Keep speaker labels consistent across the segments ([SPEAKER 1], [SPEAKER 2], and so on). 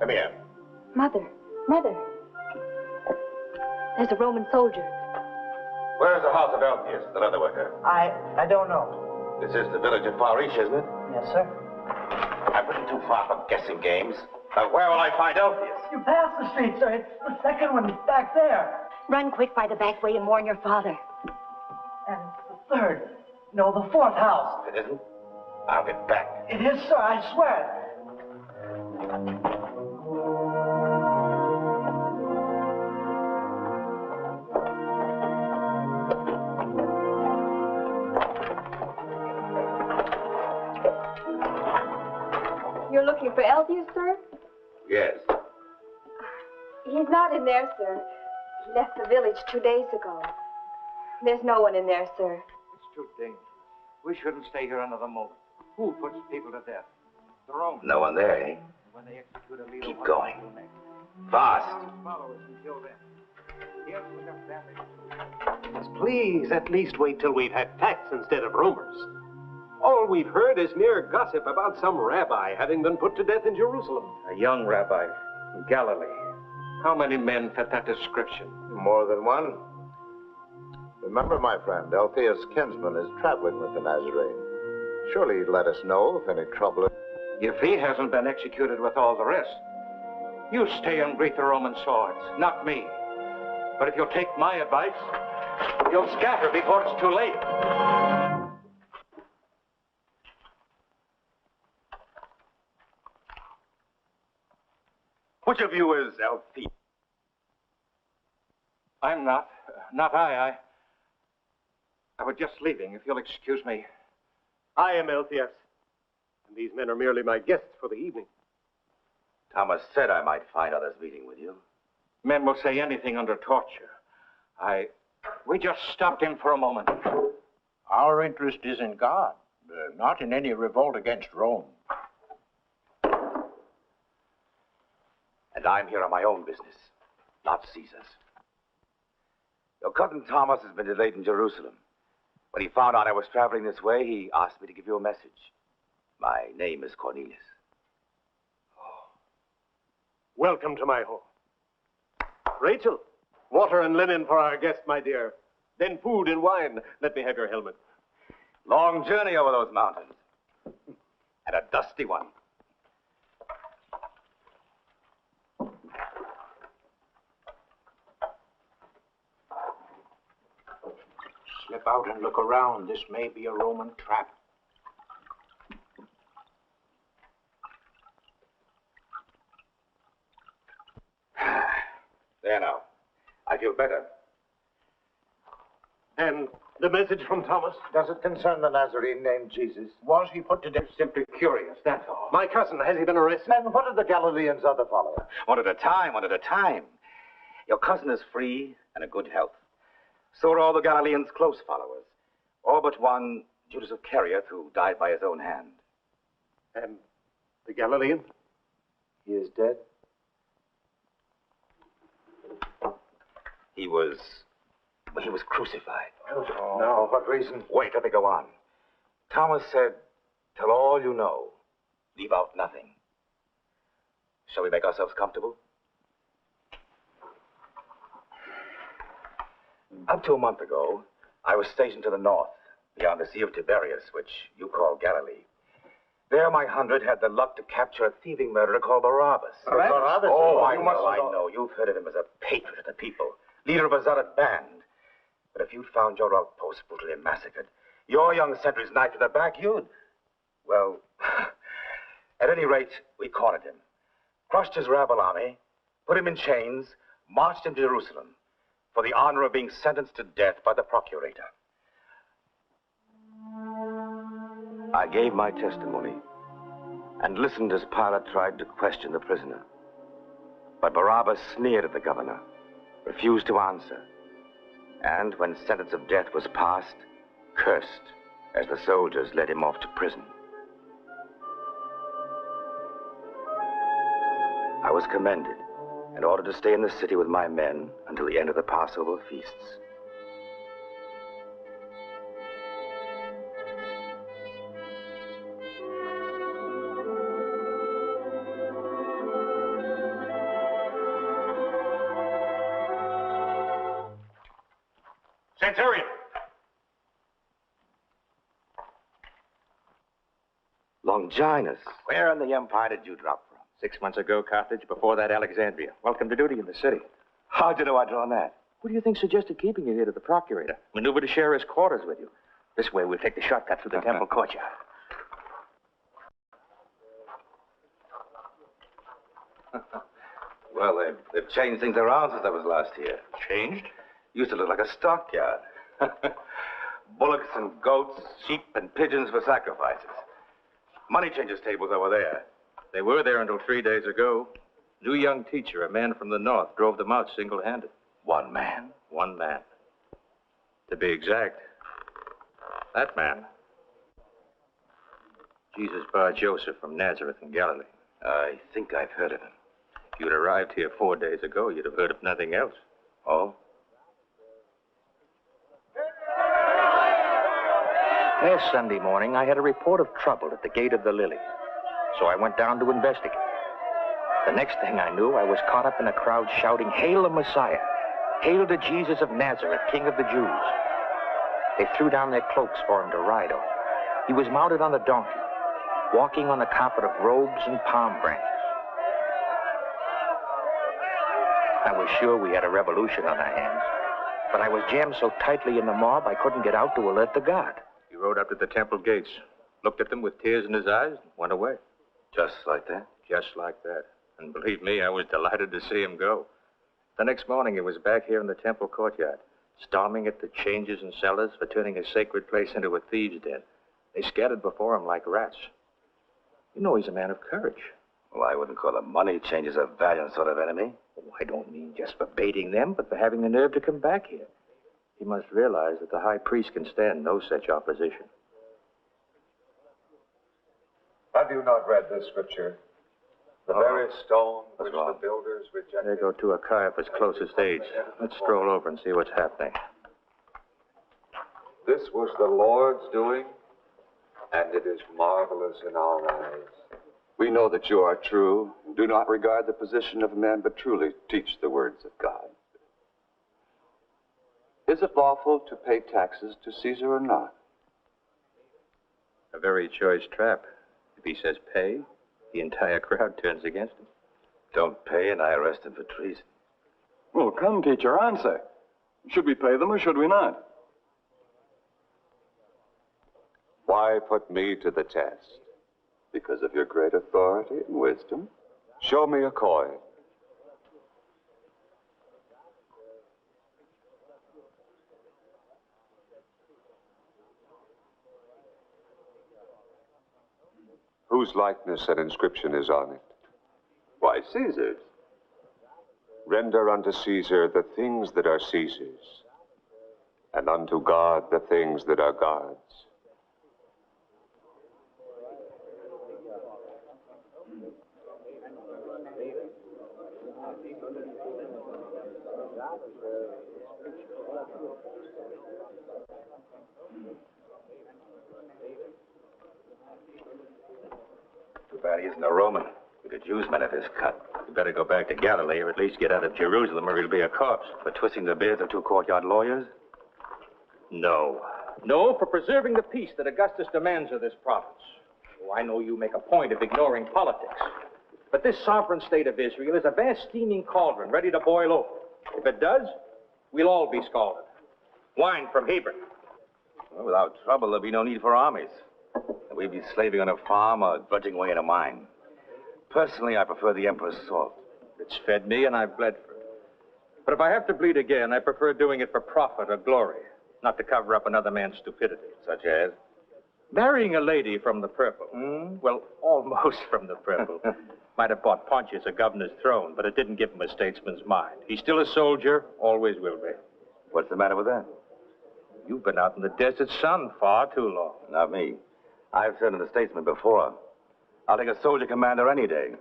[SPEAKER 1] Come here.
[SPEAKER 2] Mother. Mother. There's a Roman soldier.
[SPEAKER 1] Where's the house of Elpheus, the leather worker?
[SPEAKER 3] I don't know.
[SPEAKER 1] This is the village of Far East, isn't it?
[SPEAKER 3] Yes, sir.
[SPEAKER 1] I'm pretty too far for guessing games. Now, where will I find Elpheus?
[SPEAKER 3] You passed the street, sir. It's the second one back there.
[SPEAKER 2] Run quick by the back way and warn your father.
[SPEAKER 3] And the third. No, the fourth house.
[SPEAKER 1] If it isn't, I'll get back.
[SPEAKER 3] It is, sir. I swear.
[SPEAKER 2] You're looking for Elpheus, sir?
[SPEAKER 1] Yes.
[SPEAKER 2] He's not in there, sir. He left the village 2 days ago. There's no one in there, sir.
[SPEAKER 4] It's too dangerous. We shouldn't stay here another moment. Who puts people to death? The Romans.
[SPEAKER 1] No one there, eh?
[SPEAKER 4] When they execute a leader,
[SPEAKER 1] Keep
[SPEAKER 4] what
[SPEAKER 1] going.
[SPEAKER 4] do they do next?
[SPEAKER 1] Fast.
[SPEAKER 4] Follow us until then. Yes, we got damage. Please, at least wait till we've had facts instead of rumors. All we've heard is mere gossip about some rabbi having been put to death in Jerusalem. A young rabbi from Galilee. How many men fit that description?
[SPEAKER 5] More than one. Remember, my friend, Elpheus' kinsman is traveling with the Nazarene. Surely he'd let us know if any trouble...
[SPEAKER 4] If he hasn't been executed with all the rest, you stay and greet the Roman swords, not me. But if you'll take my advice, you'll scatter before it's too late.
[SPEAKER 1] Which of you is Elpheus?
[SPEAKER 4] I'm not. Not I. I was just leaving, if you'll excuse me.
[SPEAKER 6] I am Elpheus, and these men are merely my guests for the evening.
[SPEAKER 1] Thomas said I might find others meeting with you.
[SPEAKER 4] Men will say anything under torture. We just stopped in for a moment.
[SPEAKER 7] Our interest is in God, not in any revolt against Rome.
[SPEAKER 1] And I'm here on my own business, not Caesar's. Your cousin Thomas has been delayed in Jerusalem. When he found out I was traveling this way, he asked me to give you a message. My name is Cornelius.
[SPEAKER 6] Welcome to my home. Rachel, water and linen for our guest, my dear. Then food and wine. Let me have your helmet.
[SPEAKER 1] Long journey over those mountains. And a dusty one.
[SPEAKER 7] Slip out and look around. This may be a Roman trap.
[SPEAKER 1] There now. I feel better.
[SPEAKER 6] And the message from Thomas?
[SPEAKER 5] Does it concern the Nazarene named Jesus?
[SPEAKER 7] Was he put to death?
[SPEAKER 4] Simply curious, that's all.
[SPEAKER 6] My cousin, has he been arrested?
[SPEAKER 5] And what of the Galileans' other followers?
[SPEAKER 1] One at a time, one at a time. Your cousin is free and in good health. So are all the Galileans' close followers. All but one, Judas of Kerioth, who died by his own hand.
[SPEAKER 6] And the Galilean?
[SPEAKER 5] He is dead?
[SPEAKER 1] He was crucified.
[SPEAKER 5] Oh, no, what reason?
[SPEAKER 1] Wait, let me go on. Thomas said, tell all you know. Leave out nothing. Shall we make ourselves comfortable? Up to a month ago, I was stationed to the north, beyond the Sea of Tiberias, which you call Galilee. There, my 100 had the luck to capture a thieving murderer called Barabbas.
[SPEAKER 5] Barabbas?
[SPEAKER 1] Oh, I know. You've heard of him as a patriot of the people, leader of a zealot band. But if you'd found your outpost brutally massacred, your young sentries knifed to the back, you'd... Well, at any rate, we cornered him, crushed his rabble army, put him in chains, marched him to Jerusalem for the honor of being sentenced to death by the procurator. I gave my testimony and listened as Pilate tried to question the prisoner. But Barabbas sneered at the governor, refused to answer, and when sentence of death was passed, cursed as the soldiers led him off to prison. I was commended and ordered to stay in the city with my men until the end of the Passover feasts.
[SPEAKER 6] Centurion!
[SPEAKER 1] Longinus. Where in the Empire did you drop from?
[SPEAKER 7] 6 months ago, Carthage. Before that, Alexandria. Welcome to duty in the city.
[SPEAKER 1] How'd you know I'd drawn that?
[SPEAKER 7] What do you think suggested keeping you here to the procurator? Maneuver to share his quarters with you. This way, we'll take the shortcut through the temple courtyard.
[SPEAKER 1] Well, they've changed things around since I was last here.
[SPEAKER 7] Changed?
[SPEAKER 1] Used to look like a stockyard. Bullocks and goats, sheep and pigeons for sacrifices. Money changers tables over there.
[SPEAKER 7] They were there until 3 days ago. New young teacher, a man from the north, drove them out single-handed.
[SPEAKER 1] One man?
[SPEAKER 7] One man. To be exact, that man. Jesus bar Joseph from Nazareth in Galilee.
[SPEAKER 1] I think I've heard of him.
[SPEAKER 7] If you'd arrived here 4 days ago, you'd have heard of nothing else.
[SPEAKER 1] Oh?
[SPEAKER 7] Last Sunday morning, I had a report of trouble at the gate of the Lily. So I went down to investigate. The next thing I knew, I was caught up in a crowd shouting, "Hail the Messiah! Hail to Jesus of Nazareth, King of the Jews!" They threw down their cloaks for him to ride on. He was mounted on a donkey, walking on a carpet of robes and palm branches. I was sure we had a revolution on our hands, but I was jammed so tightly in the mob I couldn't get out to alert the guard. He rode up to the temple gates, looked at them with tears in his eyes, and went away.
[SPEAKER 1] Just like that?
[SPEAKER 7] Just like that. And believe me, I was delighted to see him go. The next morning, he was back here in the temple courtyard, storming at the changers and sellers for turning a sacred place into a thieves' den. They scattered before him like rats. You know he's a man of courage.
[SPEAKER 1] Well, I wouldn't call the money changers a valiant sort of enemy.
[SPEAKER 7] Oh, I don't mean just for baiting them, but for having the nerve to come back here. He must realize that the high priest can stand no such opposition.
[SPEAKER 5] Have you not read this scripture? The very stone which the builders rejected.
[SPEAKER 7] There go two of Caiaphas' closest aides. Let's stroll over and see what's happening.
[SPEAKER 5] This was the Lord's doing, and it is marvelous in our eyes.
[SPEAKER 8] We know that you are true, and do not regard the position of man, but truly teach the words of God. Is it lawful to pay taxes to Caesar or not?
[SPEAKER 7] A very choice trap. If he says pay, the entire crowd turns against him.
[SPEAKER 1] Don't pay and I arrest him for treason.
[SPEAKER 8] Well, come, teacher, answer. Should we pay them or should we not? Why put me to the test? Because of your great authority and wisdom? Show me a coin. Whose likeness and inscription is on it? Why, Caesar's. Render unto Caesar the things that are Caesar's, and unto God the things that are God's.
[SPEAKER 1] Too bad he isn't a Roman. We could use men of his cut.
[SPEAKER 7] You better go back to Galilee, or at least get out of Jerusalem, or he'll be a corpse.
[SPEAKER 1] For twisting the beards of two courtyard lawyers?
[SPEAKER 7] No. No, for preserving the peace that Augustus demands of this province. Oh, I know you make a point of ignoring politics. But this sovereign state of Israel is a vast steaming cauldron ready to boil over. If it does, we'll all be scalded. Wine from Hebron.
[SPEAKER 1] Well, without trouble, there'll be no need for armies. We'd be slaving on a farm or drudging away in a mine. Personally, I prefer the Emperor's salt.
[SPEAKER 7] It's fed me, and I've bled for it. But if I have to bleed again, I prefer doing it for profit or glory, not to cover up another man's stupidity.
[SPEAKER 1] Such as?
[SPEAKER 7] Marrying a lady from the purple. Well, almost from the purple. Might have bought Pontius a governor's throne, but it didn't give him a statesman's mind. He's still a soldier, always will be.
[SPEAKER 1] What's the matter with that?
[SPEAKER 7] You've been out in the desert sun far too long.
[SPEAKER 1] Not me. I've served as a statesman before. I'll take a soldier commander any day.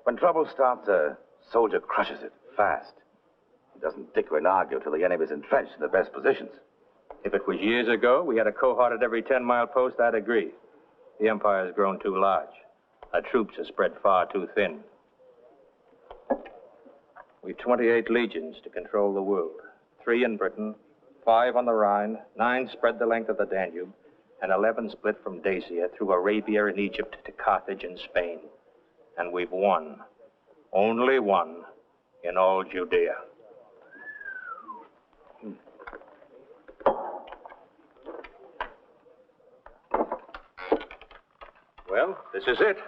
[SPEAKER 1] When trouble starts, a soldier crushes it fast. He doesn't dicker and argue till the enemy's entrenched in the best positions.
[SPEAKER 7] If it was years ago, we had a cohort at every 10-mile post, I'd agree. The empire's grown too large. Our troops are spread far too thin. We've 28 legions to control the world. 3 in Britain, 5 on the Rhine, 9 spread the length of the Danube, and 11 split from Dacia through Arabia and Egypt to Carthage and Spain. And we've won, only one, in all Judea. Well, this is it.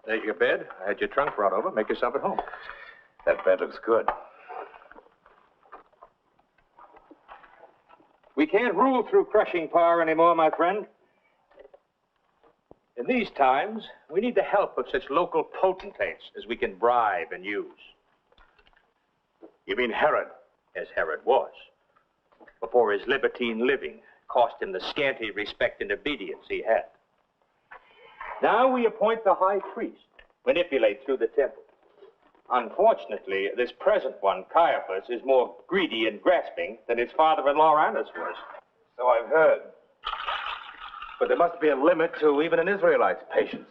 [SPEAKER 7] There's your bed. I had your trunk brought over. Make yourself at home.
[SPEAKER 1] That bed looks good.
[SPEAKER 7] We can't rule through crushing power anymore, my friend. In these times, we need the help of such local potentates as we can bribe and use.
[SPEAKER 1] You mean Herod?
[SPEAKER 7] As Herod was, before his libertine living cost him the scanty respect and obedience he had. Now we appoint the high priest, manipulate through the temple. Unfortunately, this present one, Caiaphas, is more greedy and grasping than his father-in-law Annas was.
[SPEAKER 1] So I've heard. But there must be a limit to even an Israelite's patience.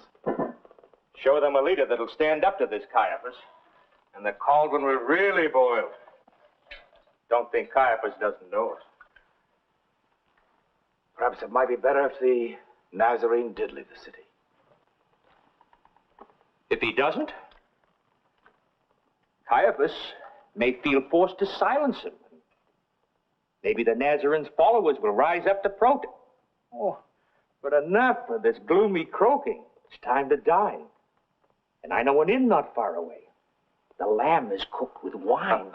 [SPEAKER 7] Show them a leader that'll stand up to this Caiaphas, and the cauldron will really boil. Don't think Caiaphas doesn't know it.
[SPEAKER 1] Perhaps it might be better if the Nazarene did leave the city.
[SPEAKER 7] If he doesn't, Caiaphas may feel forced to silence him. Maybe the Nazarene's followers will rise up to protest. Oh, but enough of this gloomy croaking. It's time to dine. And I know an inn not far away. The lamb is cooked with wine.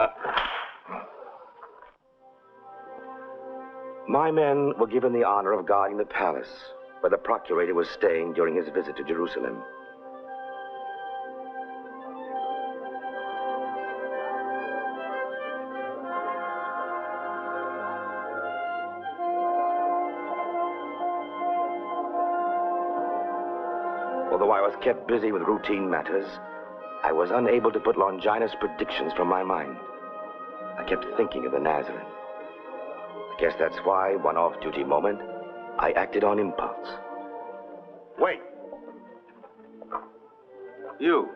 [SPEAKER 1] My men were given the honor of guarding the palace where the procurator was staying during his visit to Jerusalem. Although I was kept busy with routine matters, I was unable to put Longinus' predictions from my mind. I kept thinking of the Nazarene. I guess that's why, one off-duty moment, I acted on impulse.
[SPEAKER 7] Wait.
[SPEAKER 1] You.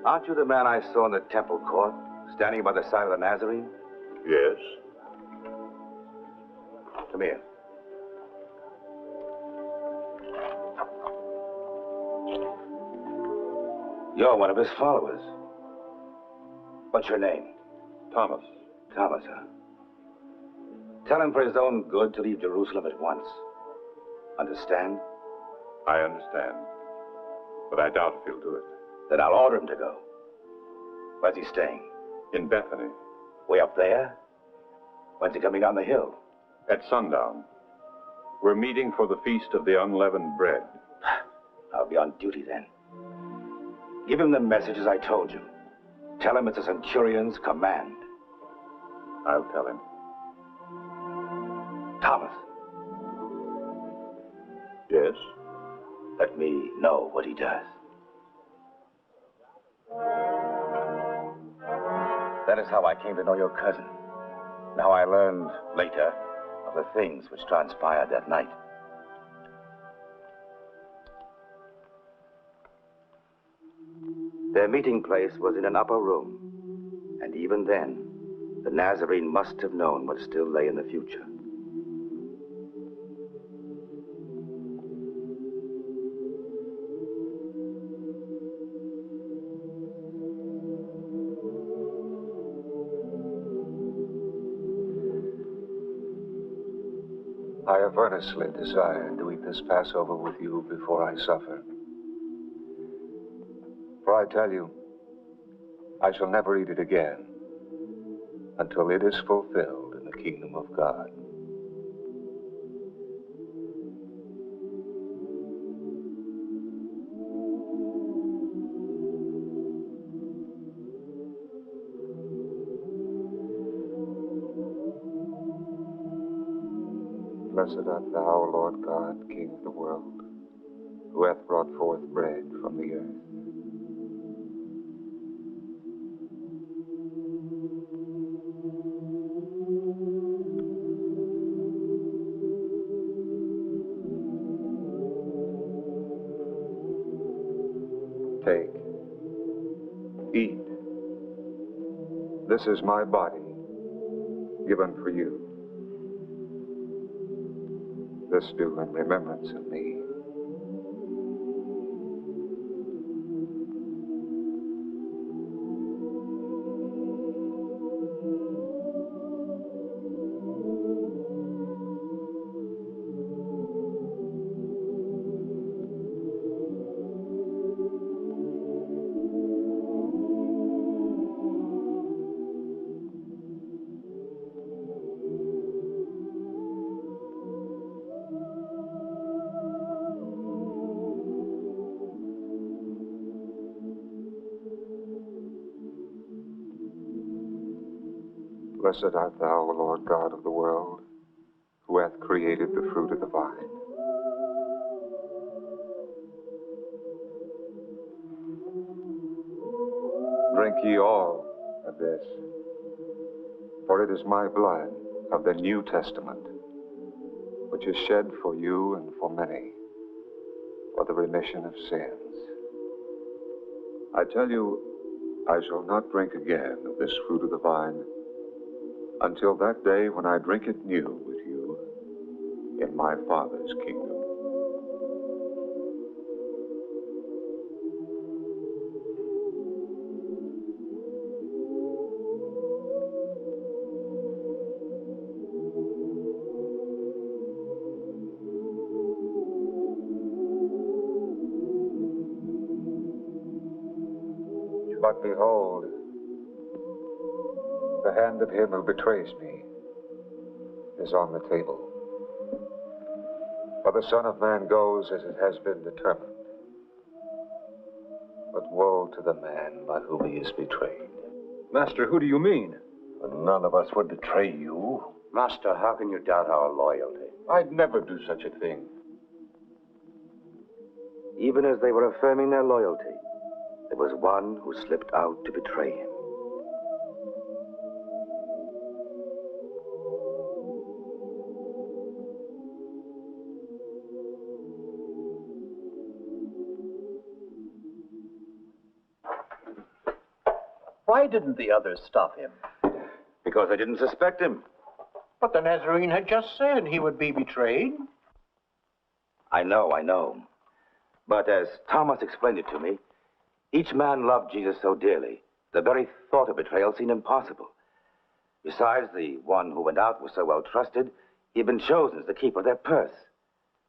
[SPEAKER 1] Aren't you the man I saw in the temple court, standing by the side of the Nazarene?
[SPEAKER 8] Yes.
[SPEAKER 1] Come here. You're one of his followers. What's your name?
[SPEAKER 8] Thomas.
[SPEAKER 1] Thomas, huh? Tell him for his own good to leave Jerusalem at once. Understand?
[SPEAKER 8] I understand. But I doubt if he'll do it.
[SPEAKER 1] Then I'll order him to go. Where's he staying?
[SPEAKER 8] In Bethany.
[SPEAKER 1] Way up there? When's he coming down the hill?
[SPEAKER 8] At sundown. We're meeting for the Feast of the Unleavened Bread.
[SPEAKER 1] I'll be on duty then. Give him the message as I told you. Tell him it's a centurion's command.
[SPEAKER 8] I'll tell him.
[SPEAKER 1] Thomas.
[SPEAKER 8] Yes?
[SPEAKER 1] Let me know what he does. That is how I came to know your cousin. And how I learned later of the things which transpired that night. Their meeting place was in an upper room. And even then, the Nazarene must have known what still lay in the future.
[SPEAKER 8] I have earnestly desired to eat this Passover with you before I suffer. For I tell you, I shall never eat it again until it is fulfilled in the kingdom of God. Blessed art thou, Lord God, King of the world, who hath brought forth bread from the earth. Take, eat. This is my body, given for you. This do in remembrance of me. Blessed art thou, O Lord God of the world, who hath created the fruit of the vine. Drink ye all of this, for it is my blood of the New Testament, which is shed for you and for many, for the remission of sins. I tell you, I shall not drink again of this fruit of the vine until that day when I drink it new with you in my Father's kingdom. But behold, the hand of him who betrays me is on the table. For the Son of Man goes as it has been determined. But woe to the man by whom he is betrayed.
[SPEAKER 9] Master, who do you mean?
[SPEAKER 5] None of us would betray you.
[SPEAKER 7] Master, how can you doubt our loyalty?
[SPEAKER 5] I'd never do such a thing.
[SPEAKER 7] Even as they were affirming their loyalty, there was one who slipped out to betray him.
[SPEAKER 9] Why didn't the others stop him?
[SPEAKER 1] Because I didn't suspect him.
[SPEAKER 9] But the Nazarene had just said he would be betrayed.
[SPEAKER 1] I know. But as Thomas explained it to me, each man loved Jesus so dearly, the very thought of betrayal seemed impossible. Besides, the one who went out was so well trusted, he had been chosen as the keeper of their purse.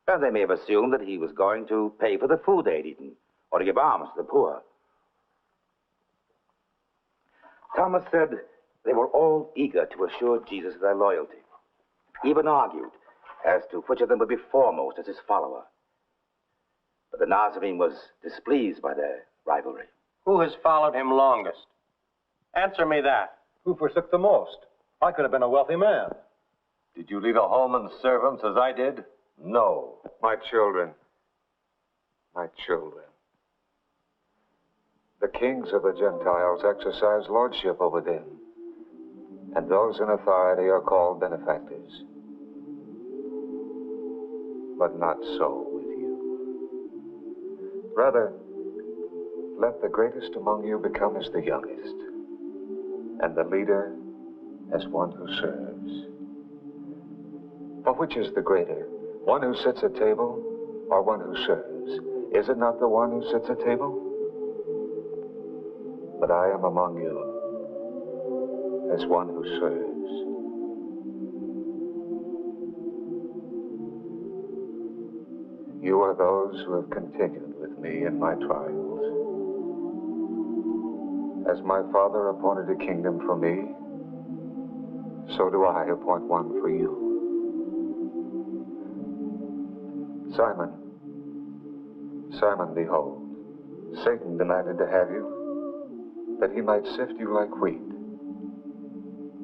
[SPEAKER 1] And they may have assumed that he was going to pay for the food they had eaten, or to give alms to the poor. Thomas said they were all eager to assure Jesus of their loyalty, even argued as to which of them would be foremost as his follower. But the Nazarene was displeased by their rivalry.
[SPEAKER 9] Who has followed him longest? Answer me that.
[SPEAKER 6] Who forsook the most? I could have been a wealthy man.
[SPEAKER 5] Did you leave a home and servants as I did? No.
[SPEAKER 8] My children. The kings of the Gentiles exercise lordship over them, and those in authority are called benefactors. But not so with you. Rather, let the greatest among you become as the youngest, and the leader as one who serves. For which is the greater, one who sits at table or one who serves? Is it not the one who sits at table? But I am among you as one who serves. You are those who have continued with me in my trials. As my Father appointed a kingdom for me, so do I appoint one for you. Simon, behold, Satan demanded to have you, that he might sift you like wheat.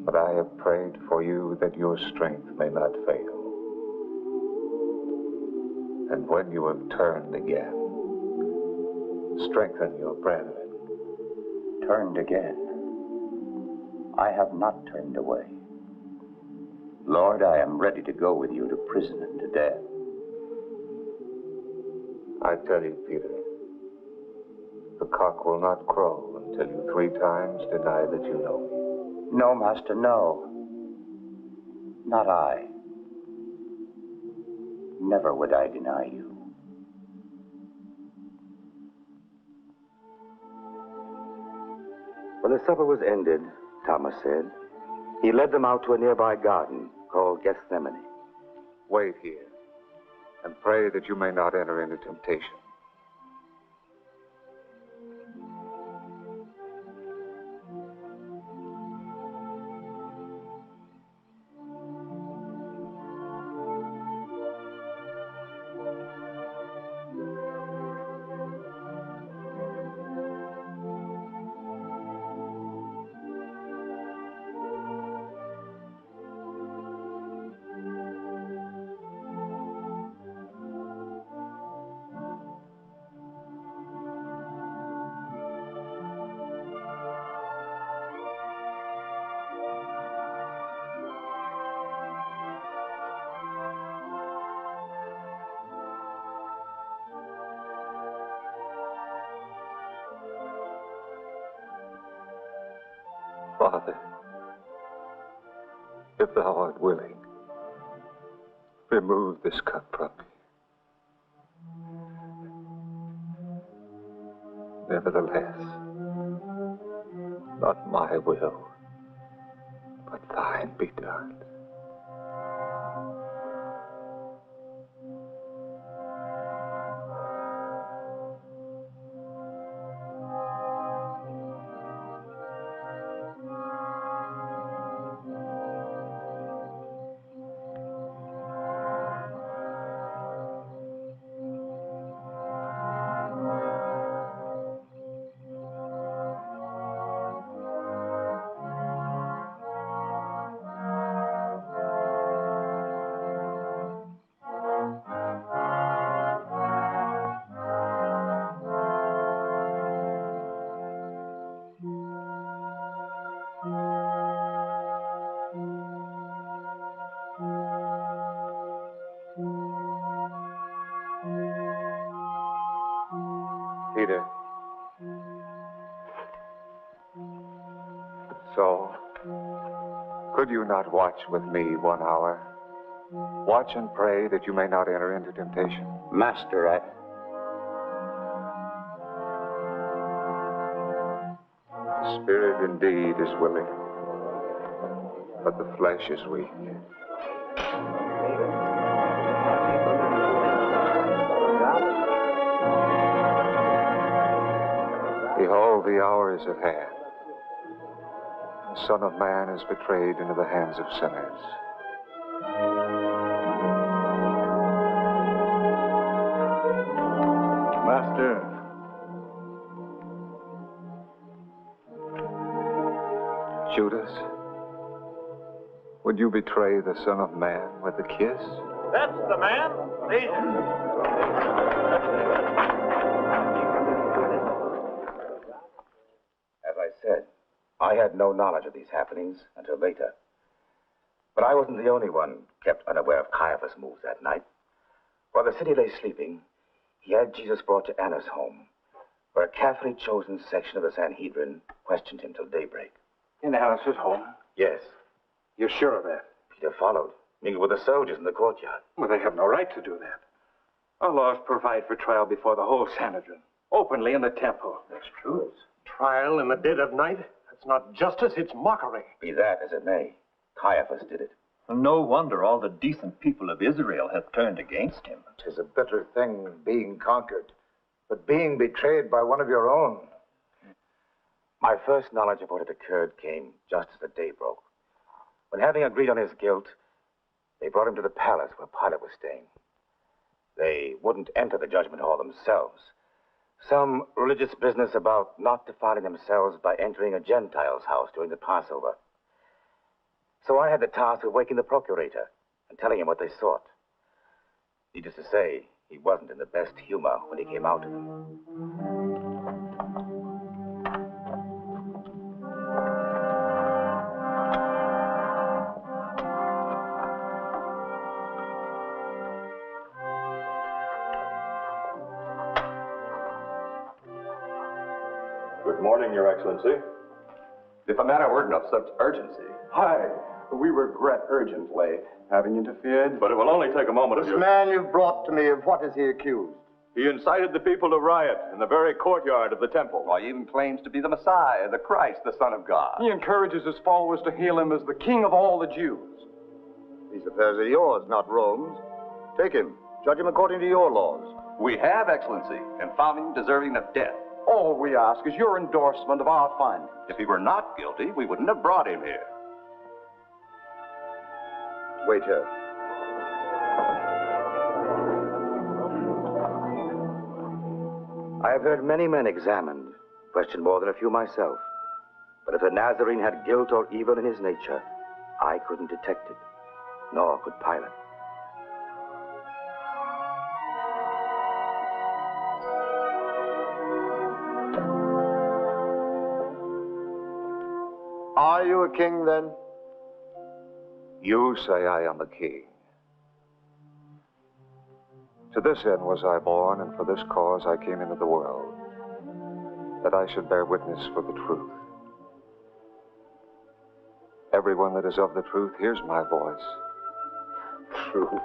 [SPEAKER 8] But I have prayed for you that your strength may not fail. And when you have turned again, strengthen your brethren.
[SPEAKER 7] Turned again. I have not turned away. Lord, I am ready to go with you to prison and to death.
[SPEAKER 8] I tell you, Peter, the cock will not crow until you 3 times deny that you know me.
[SPEAKER 10] No, Master, no. Not I. Never would I deny you.
[SPEAKER 1] When the supper was ended, Thomas said, he led them out to a nearby garden called Gethsemane.
[SPEAKER 8] Wait here and pray that you may not enter into temptation. Father, if thou art willing, remove this cup from me. Nevertheless, not my will, but thine be done. Peter. So, could you not watch with me 1 hour? Watch and pray that you may not enter into temptation.
[SPEAKER 10] Master,
[SPEAKER 8] The spirit indeed is willing, but the flesh is weak. Behold, the hour is at hand. The Son of Man is betrayed into the hands of sinners.
[SPEAKER 10] Master.
[SPEAKER 8] Judas, would you betray the Son of Man with a kiss?
[SPEAKER 9] That's the man.
[SPEAKER 1] As I said, I had no knowledge of these happenings until later. But I wasn't the only one kept unaware of Caiaphas' moves that night. While the city lay sleeping, he had Jesus brought to Annas' home, where a carefully chosen section of the Sanhedrin questioned him till daybreak.
[SPEAKER 10] In Annas' home?
[SPEAKER 1] Yes.
[SPEAKER 10] You're sure of that?
[SPEAKER 1] Peter followed, mingled with the soldiers in the courtyard.
[SPEAKER 10] Well, they have no right to do that. Our laws provide for trial before the whole Sanhedrin, openly in the temple.
[SPEAKER 4] That's true. Trial in the dead of night? That's not justice, it's mockery.
[SPEAKER 1] Be that as it may, Caiaphas did it.
[SPEAKER 9] No wonder all the decent people of Israel have turned against him.
[SPEAKER 5] 'Tis a bitter thing being conquered, but being betrayed by one of your own.
[SPEAKER 1] My first knowledge of what had occurred came just as the day broke, when, having agreed on his guilt, they brought him to the palace where Pilate was staying. They wouldn't enter the judgment hall themselves. Some religious business about not defiling themselves by entering a Gentile's house during the Passover. So I had the task of waking the procurator and telling him what they sought. Needless to say, he wasn't in the best humor when he came out to them.
[SPEAKER 11] Good morning, Your Excellency. If a matter weren't of such urgency.
[SPEAKER 12] Hi. We regret urgently having interfered.
[SPEAKER 9] But it will only take a moment of
[SPEAKER 13] This man you've brought to me, of what is he accused?
[SPEAKER 9] He incited the people to riot in the very courtyard of the temple.
[SPEAKER 11] Why, he even claims to be the Messiah, the Christ, the Son of God.
[SPEAKER 12] He encourages his followers to hail him as the King of all the Jews.
[SPEAKER 13] These affairs are yours, not Rome's. Take him. Judge him according to your laws.
[SPEAKER 11] We have, Excellency, and found him deserving of death.
[SPEAKER 12] All we ask is your endorsement of our findings.
[SPEAKER 11] If he were not guilty, we wouldn't have brought him here.
[SPEAKER 13] Wait here.
[SPEAKER 7] I have heard many men examined, questioned more than a few myself. But if the Nazarene had guilt or evil in his nature, I couldn't detect it, nor could Pilate.
[SPEAKER 13] Are you a king, then?
[SPEAKER 8] You say I am a king. To this end was I born, and for this cause I came into the world, that I should bear witness for the truth. Everyone that is of the truth hears my voice.
[SPEAKER 13] Truth.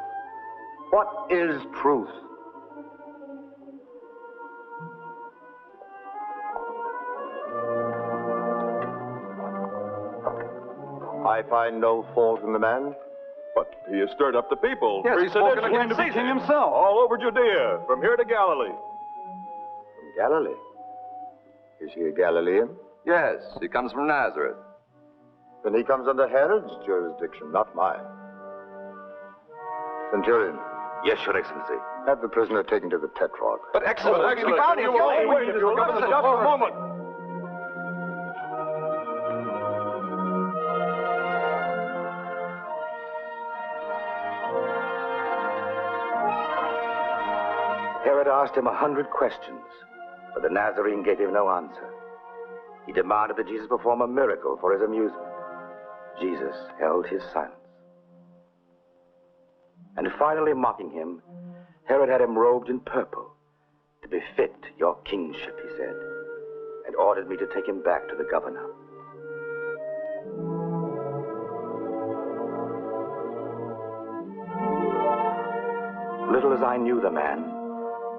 [SPEAKER 13] What is truth? I find no fault in the man.
[SPEAKER 9] But he has stirred up the people.
[SPEAKER 12] Yes,
[SPEAKER 9] He's
[SPEAKER 12] spoken against the king himself.
[SPEAKER 9] All over Judea, from here to Galilee.
[SPEAKER 13] From Galilee? Is he a Galilean?
[SPEAKER 11] Yes, he comes from Nazareth.
[SPEAKER 13] Then he comes under Herod's jurisdiction, not mine. Centurion.
[SPEAKER 7] Yes, Your Excellency.
[SPEAKER 13] Have the prisoner taken to the Tetrarch.
[SPEAKER 11] But Excellency, we found him guilty.
[SPEAKER 9] Wait, just a moment.
[SPEAKER 7] Herod asked him 100 questions, but the Nazarene gave him no answer. He demanded that Jesus perform a miracle for his amusement. Jesus held his silence. And finally mocking him, Herod had him robed in purple, to befit your kingship, he said, and ordered me to take him back to the governor. Little as I knew the man,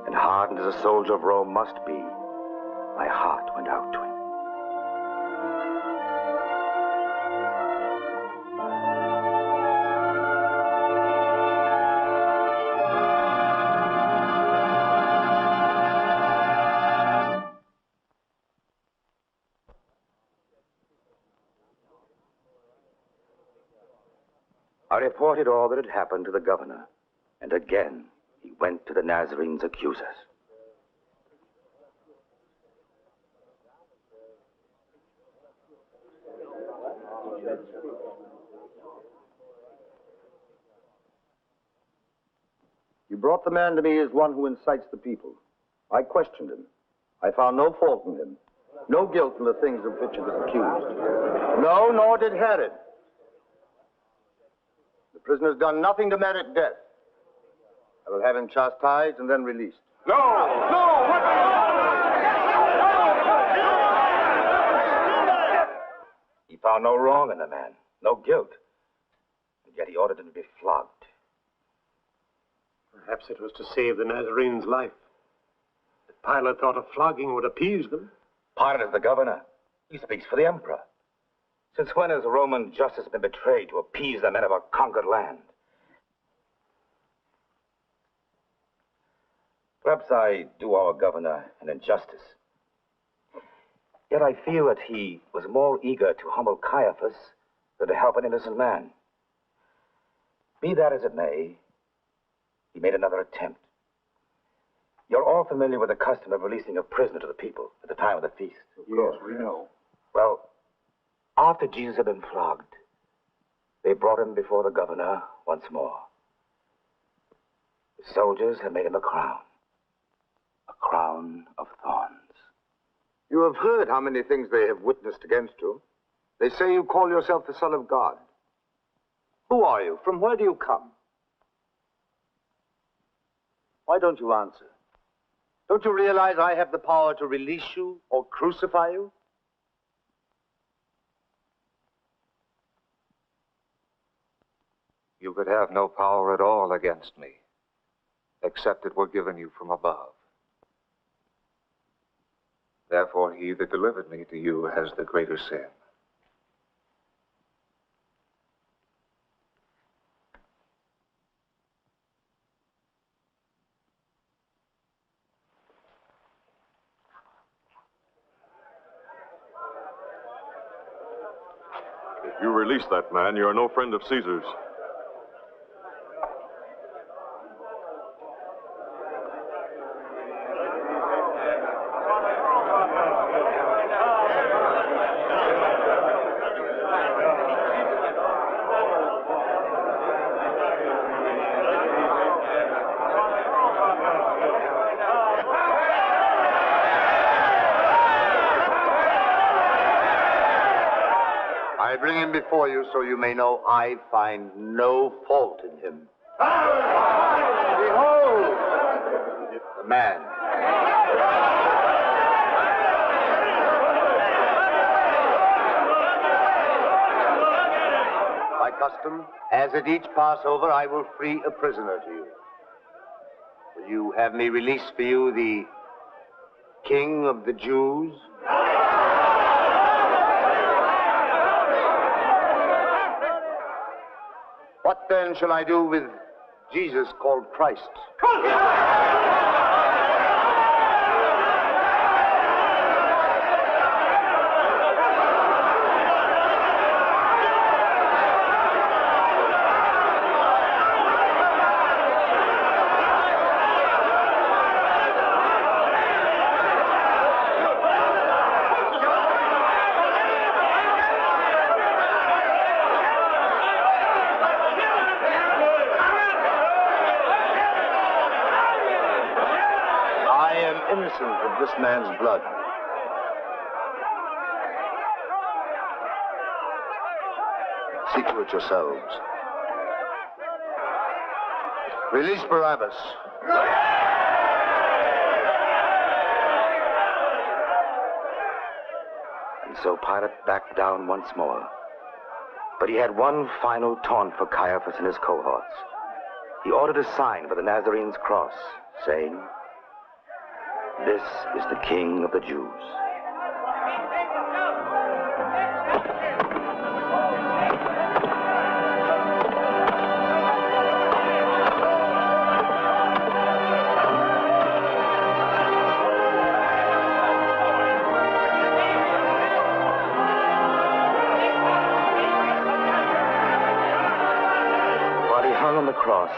[SPEAKER 7] and hardened as a soldier of Rome must be, my heart went out to him. I reported all that had happened to the governor, and again he went to the Nazarene's accusers.
[SPEAKER 13] You brought the man to me as one who incites the people. I questioned him. I found no fault in him. No guilt in the things of which he was accused. No, nor did Herod. The prisoner's done nothing to merit death. I will have him chastised and then released.
[SPEAKER 7] He found no wrong in the man, no guilt. And yet he ordered him to be flogged.
[SPEAKER 4] Perhaps it was to save the Nazarene's life. But Pilate thought a flogging would appease them.
[SPEAKER 7] Pilate is the governor. He speaks for the emperor. Since when has Roman justice been betrayed to appease the men of a conquered land? Perhaps I do our governor an injustice. Yet I feel that he was more eager to humble Caiaphas than to help an innocent man. Be that as it may, he made another attempt. You're all familiar with the custom of releasing a prisoner to the people at the time of the feast.
[SPEAKER 13] Of course, we know.
[SPEAKER 7] Well, after Jesus had been flogged, they brought him before the governor once more. The soldiers had made him a crown of thorns.
[SPEAKER 13] You have heard how many things they have witnessed against you. They say you call yourself the Son of God. Who are you? From where do you come? Why don't you answer? Don't you realize I have the power to release you or crucify you?
[SPEAKER 8] could have no power at all against me, except it were given you from above. Therefore, he that delivered me to you has the greater sin.
[SPEAKER 14] If you release that man, you are no friend of Caesar's.
[SPEAKER 13] I bring him before you so you may know I find no fault in him. Behold, the man. By custom, as at each Passover, I will free a prisoner to you. Will you have me release for you the King of the Jews? What then shall I do with Jesus called Christ? Innocent of this man's blood. See to it yourselves. Release Barabbas.
[SPEAKER 7] And so Pilate backed down once more. But he had one final taunt for Caiaphas and his cohorts. He ordered a sign for the Nazarene's cross, saying, "This is the King of the Jews." While he hung on the cross,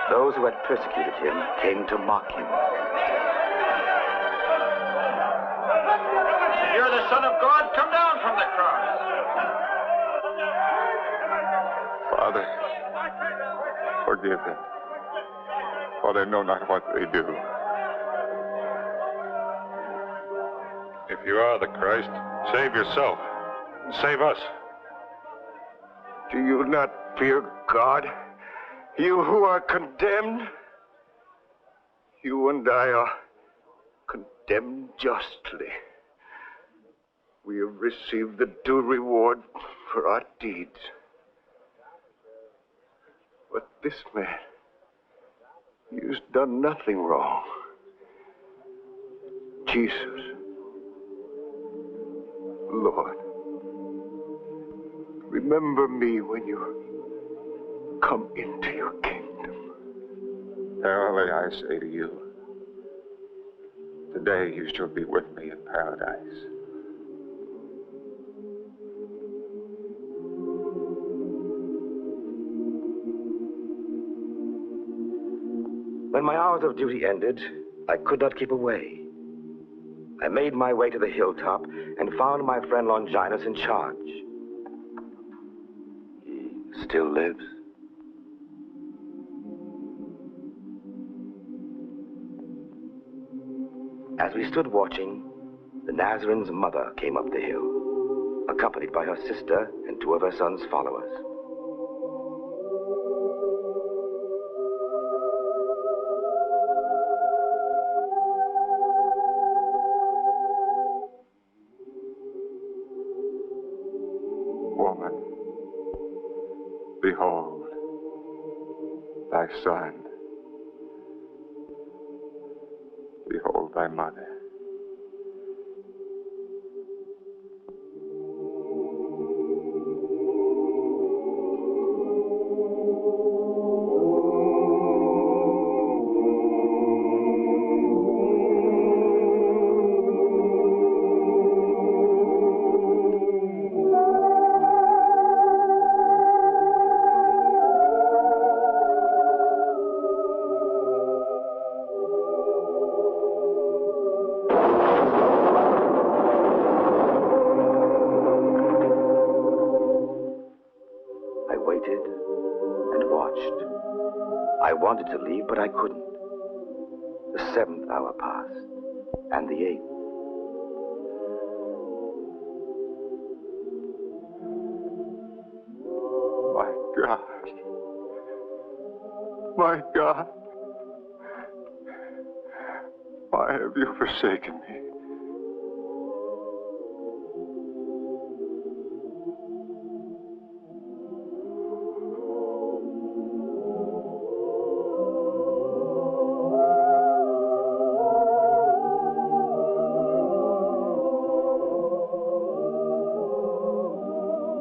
[SPEAKER 7] those who had persecuted him came to mock him.
[SPEAKER 15] You're the Son of God. Come down from the cross.
[SPEAKER 8] Father, forgive them, for they know not what they do.
[SPEAKER 14] If you are the Christ, save yourself and save us.
[SPEAKER 6] Do you not fear God? You who are condemned? You and I are condemned justly. We have received the due reward for our deeds. But this man, he has done nothing wrong. Jesus, Lord, remember me when you come into your kingdom.
[SPEAKER 8] Verily I say to you, today you shall be with me in paradise.
[SPEAKER 7] When my hours of duty ended, I could not keep away. I made my way to the hilltop and found my friend Longinus in charge. He still lives. As we stood watching, the Nazarene's mother came up the hill, accompanied by her sister and two of her son's followers.
[SPEAKER 8] Woman, behold thy son. Behold thy mother.
[SPEAKER 1] I wanted to leave, but I couldn't. The 7th hour passed, and the 8th.
[SPEAKER 8] My God. My God. Why have you forsaken me?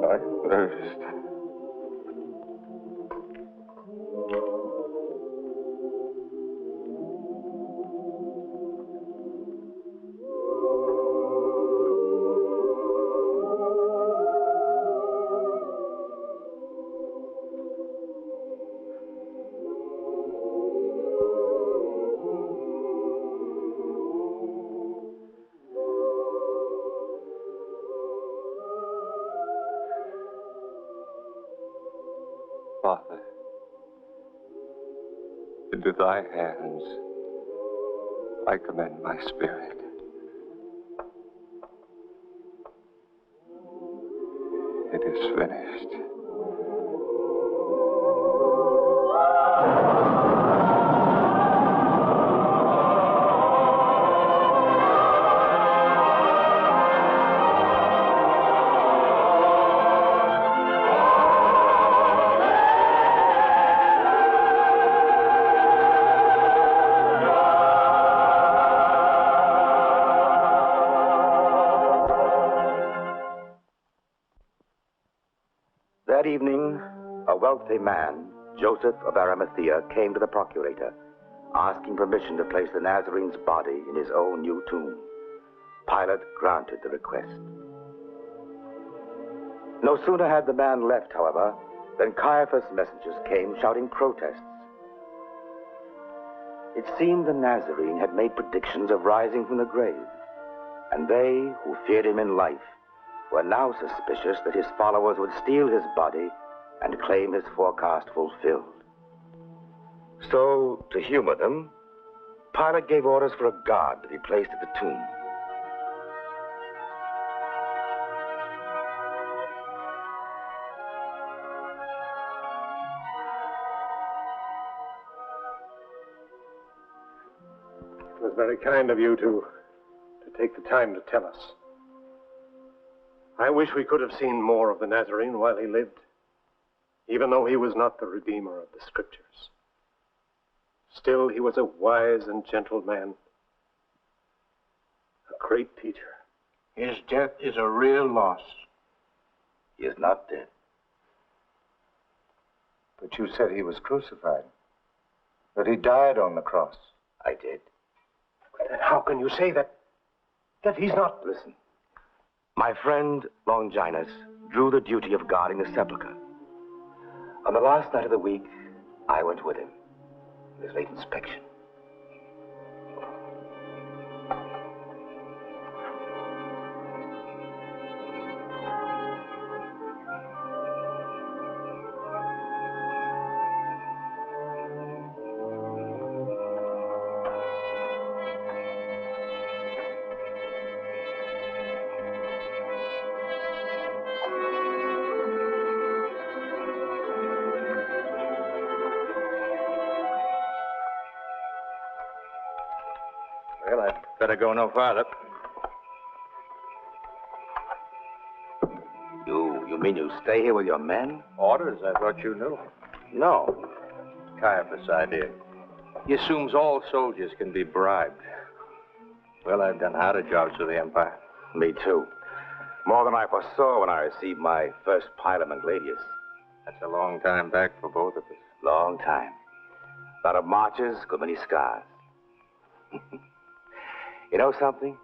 [SPEAKER 8] I thirst. Father, into thy hands I commend my spirit. It is finished.
[SPEAKER 1] That evening, a wealthy man, Joseph of Arimathea, came to the procurator, asking permission to place the Nazarene's body in his own new tomb. Pilate granted the request. No sooner had the man left, however, than Caiaphas' messengers came shouting protests. It seemed the Nazarene had made predictions of rising from the grave, and they who feared him in life were now suspicious that his followers would steal his body and claim his forecast fulfilled. So, to humor them, Pilate gave orders for a guard to be placed at the tomb.
[SPEAKER 6] It was very kind of you to take the time to tell us. I wish we could have seen more of the Nazarene while he lived, even though he was not the Redeemer of the Scriptures. Still, he was a wise and gentle man, a great teacher.
[SPEAKER 10] His death is a real loss.
[SPEAKER 1] He is not dead.
[SPEAKER 5] But you said he was crucified, that he died on the cross.
[SPEAKER 1] I did.
[SPEAKER 6] But then how can you say that he's not...
[SPEAKER 1] Listen. My friend, Longinus, drew the duty of guarding the sepulchre. On the last night of the week, I went with him. His late inspection.
[SPEAKER 7] Well, I'd better go no farther.
[SPEAKER 1] You mean you stay here with your men?
[SPEAKER 7] Orders? I thought you knew.
[SPEAKER 1] No.
[SPEAKER 7] Caiaphas' idea. He assumes all soldiers can be bribed. Well, I've done harder jobs for the Empire.
[SPEAKER 1] Me too. More than I foresaw when I received my first pilum in Gladius.
[SPEAKER 7] That's a long time back for both of us.
[SPEAKER 1] Long time. A lot of marches, good many scars. You know something?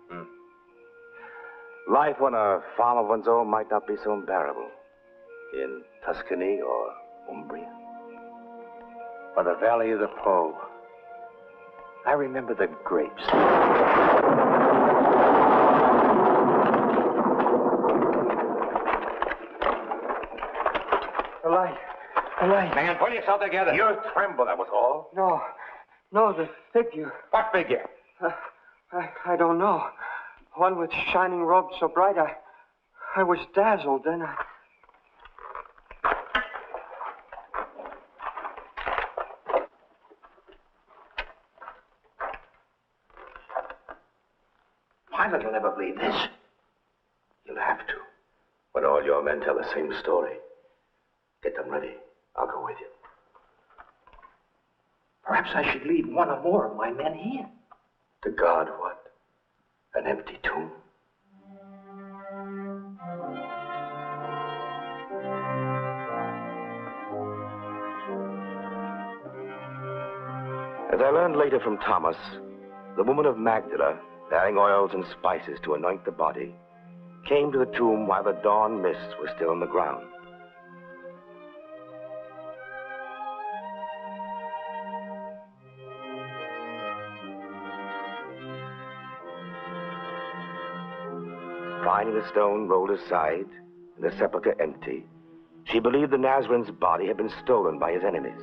[SPEAKER 1] Life on a farm of one's own might not be so unbearable. In Tuscany or Umbria.
[SPEAKER 7] Or the Valley of the Po. I remember the grapes.
[SPEAKER 16] The light. The light.
[SPEAKER 7] Man, pull yourself together.
[SPEAKER 1] You tremble, that was all.
[SPEAKER 16] No, the figure.
[SPEAKER 1] What figure?
[SPEAKER 16] I don't know. One with shining robes so bright, I was dazzled. Then I...
[SPEAKER 1] Pilot, you'll never believe this. You'll have to. When all your men tell the same story. Get them ready. I'll go with you.
[SPEAKER 7] Perhaps I should leave one or more of my men here.
[SPEAKER 1] To guard what? An empty tomb? As I learned later from Thomas, the woman of Magdala, bearing oils and spices to anoint the body, came to the tomb while the dawn mist was still on the ground. Finding the stone rolled aside and the sepulchre empty, she believed the Nazarene's body had been stolen by his enemies.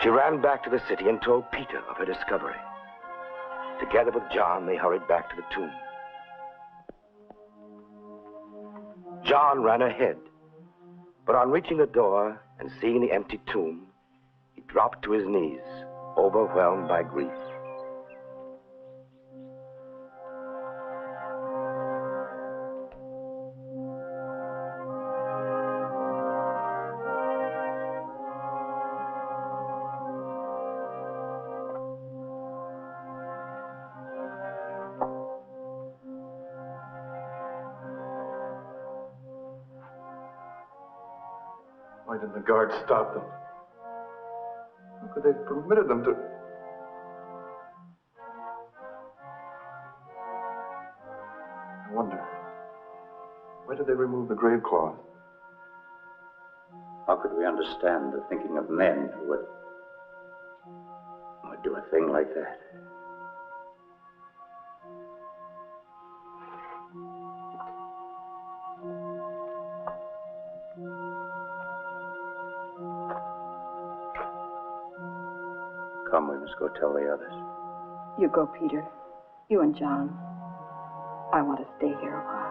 [SPEAKER 1] She ran back to the city and told Peter of her discovery. Together with John, they hurried back to the tomb. John ran ahead, but on reaching the door and seeing the empty tomb, he dropped to his knees, overwhelmed by grief.
[SPEAKER 12] Why didn't the guards stop them? How could they have permitted them to... I wonder, why did they remove the grave cloth?
[SPEAKER 17] How could we understand the thinking of men who would do a thing like that? Come, we must go tell the others.
[SPEAKER 18] You go, Peter. You and John. I want to stay here a while.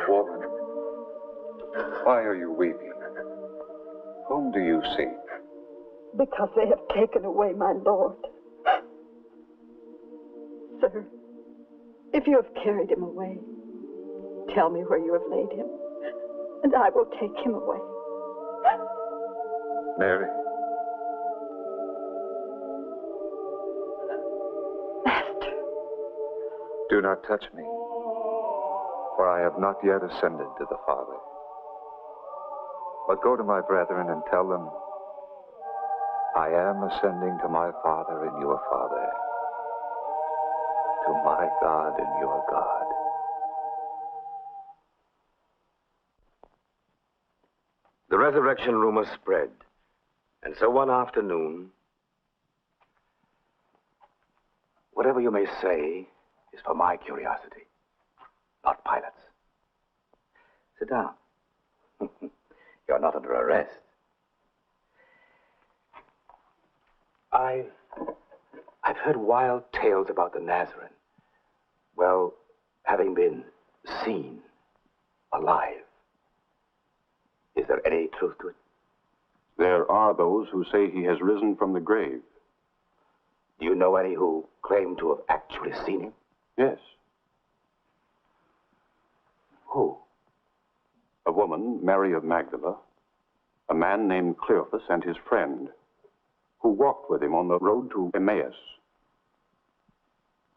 [SPEAKER 8] Woman, why are you weeping? Whom do you seek?
[SPEAKER 18] Because they have taken away my Lord. Sir, if you have carried him away, tell me where you have laid him, and I will take him away.
[SPEAKER 8] Mary.
[SPEAKER 18] Master.
[SPEAKER 8] Do not touch me, for I have not yet ascended to the Father. But go to my brethren and tell them, I am ascending to my Father and your Father, to my God and your God.
[SPEAKER 1] The resurrection rumor spread, and so one afternoon, whatever you may say is for my curiosity, not Pilate's. Sit down. You're not under arrest. I've heard wild tales about the Nazarene. Well, having been seen alive. Is there any truth to it?
[SPEAKER 6] There are those who say he has risen from the grave.
[SPEAKER 1] Do you know any who claim to have actually seen him?
[SPEAKER 6] Yes.
[SPEAKER 1] Who?
[SPEAKER 6] A woman, Mary of Magdala, a man named Cleophas, and his friend, who walked with him on the road to Emmaus.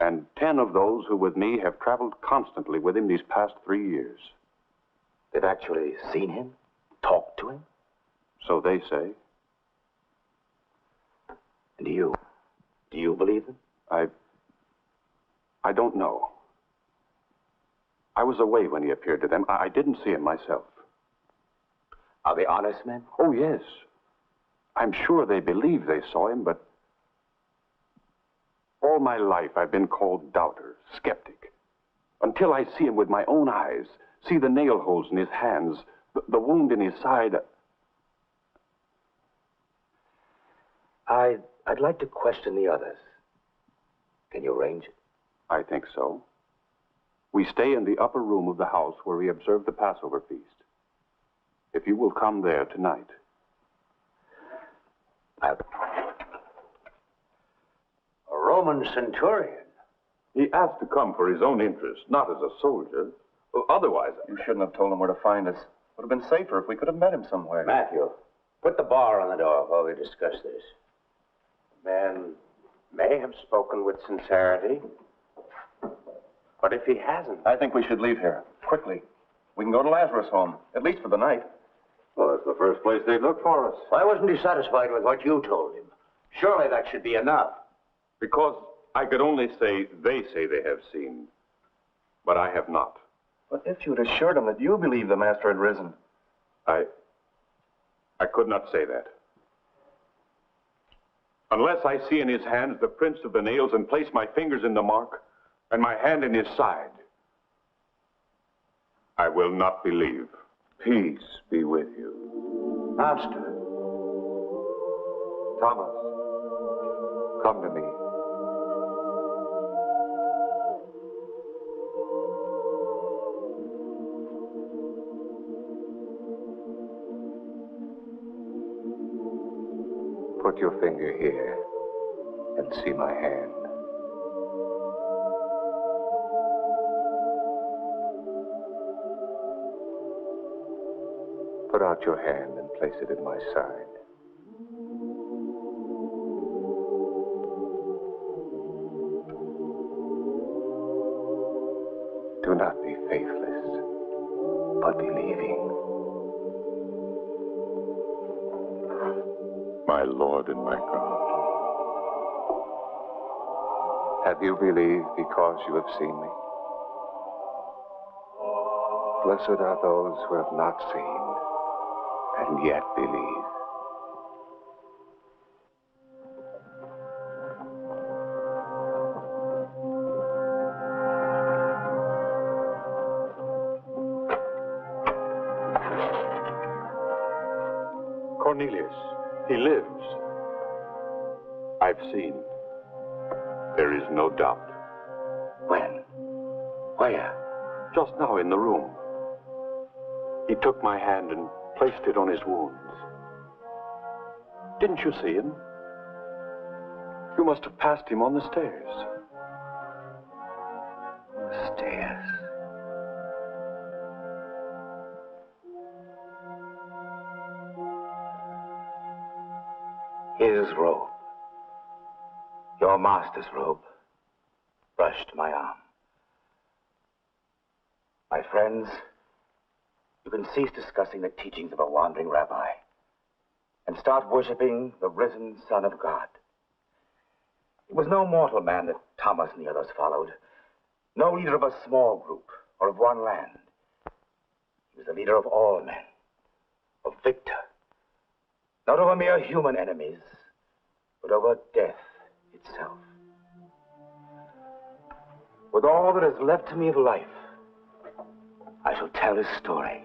[SPEAKER 6] And 10 of those who with me have traveled constantly with him these past 3 years.
[SPEAKER 1] They've actually seen him? Talked to him?
[SPEAKER 6] So they say.
[SPEAKER 1] And do you believe them?
[SPEAKER 6] I don't know. I was away when he appeared to them. I didn't see him myself.
[SPEAKER 1] Are they honest men?
[SPEAKER 6] Oh, yes. I'm sure they believe they saw him, but all my life I've been called doubter, skeptic. Until I see him with my own eyes, see the nail holes in his hands, the wound in his side.
[SPEAKER 1] I'd like to question the others. Can you arrange it?
[SPEAKER 6] I think so. We stay in the upper room of the house where we observe the Passover feast. If you will come there tonight.
[SPEAKER 17] A Roman centurion.
[SPEAKER 10] He asked to come for his own interest, not as a soldier. Otherwise,
[SPEAKER 9] You shouldn't have told him where to find us. Would have been safer if we could have met him somewhere.
[SPEAKER 17] Matthew, put the bar on the door while we discuss this. The man may have spoken with sincerity, but if he hasn't...
[SPEAKER 9] I think we should leave here, quickly. We can go to Lazarus' home, at least for the night.
[SPEAKER 10] well, that's the first place they'd look for us.
[SPEAKER 17] Why wasn't he satisfied with what you told him? Surely that should be enough.
[SPEAKER 6] Because I could only say they have seen, but I have not.
[SPEAKER 9] But if you'd assured him that you believed the Master had risen.
[SPEAKER 6] I could not say that. Unless I see in his hands the prints of the nails and place my fingers in the mark and my hand in his side, I will not believe.
[SPEAKER 8] Peace be with you.
[SPEAKER 17] Master.
[SPEAKER 8] Thomas, come to me. Put your finger here and see my hand. Put out your hand and place it at my side. Do not be faithless, but believing. My Lord and my God, have you believed because you have seen me? Blessed are those who have not seen and yet believe.
[SPEAKER 6] Cornelius, he lives. I've seen. There is no doubt.
[SPEAKER 1] When? Where?
[SPEAKER 6] Just now in the room. He took my hand and placed it on his wounds. Didn't you see him? You must have passed him on the stairs.
[SPEAKER 1] The stairs. His robe, your master's robe, brushed my arm. My friends, you can cease discussing the teachings of a wandering rabbi and start worshiping the risen Son of God. It was no mortal man that Thomas and the others followed, no leader of a small group or of one land. He was the leader of all men, a victor, not over mere human enemies, but over death itself. With all that is left to me of life, I shall tell his story.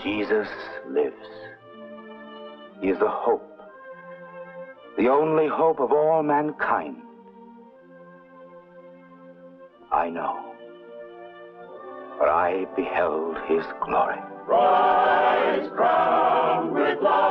[SPEAKER 1] Jesus lives. He is the hope, the only hope of all mankind. I know, for I beheld his glory.
[SPEAKER 19] Rise crowned with light.